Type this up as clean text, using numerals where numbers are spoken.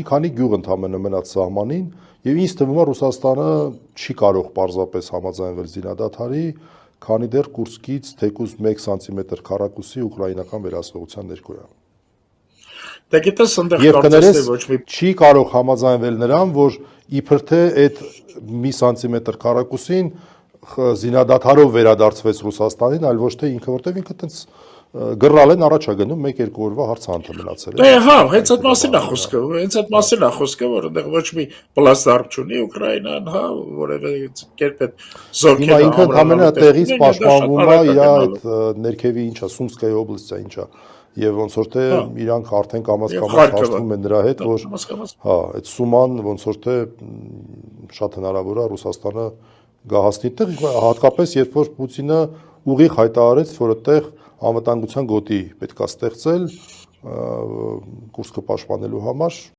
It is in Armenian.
Մի քանի գյուղ ընդամենը մնաց սահմանին, եւ ինձ թվում է Ռուսաստանը չի կարող պարզապես համաձայնվել զինադադարի, քանի դեռ Կուրսկից թեկուզ 1 սանտիմետր քառակուսի ուկրաինական վերահսկողության ներքո է։ Դե գիտես, այնտեղ Եվ կներես ոչ մի չի կարող համաձայնվել նրան, որ իբր թե այդ մի սանտիմետր քառակուսին զինադադարով վերադարձվեց Ռուսաստանին, այլ ոչ թե ինքը, որտեվ ինքը տենց գրռալ են առաջ է գնում 1-2 օրվա հարցանթը մնացել է։ Դե հա, հենց այդ մասին է խոսքը, հենց այդ մասին է խոսքը, որ այնտեղ ոչ մի պլաստարկ չունի Ուկրաինան, հա, որևէ կերպ այդ Հիմա զորքերը ինքը ընդամենը տեղից պաշտպանվում է իր այդ ներքևի ինչա Սումսկայի օբլաստիա ինչա եւ ոնց որ թե իրանք արդեն կամաց-կամաց հաշտվում են նրա հետ, որ հա, այդ սուման ոնց որ թե շատ հնարավոր է Ռուսաստանը գահասնի տեղ, հատկապես երբ որ Պուտինը ուղիղ հայտարարեց, որ այդտեղ անվտանգության գոտի պետք է ստեղծել Կուրսկը պաշտպանելու համար,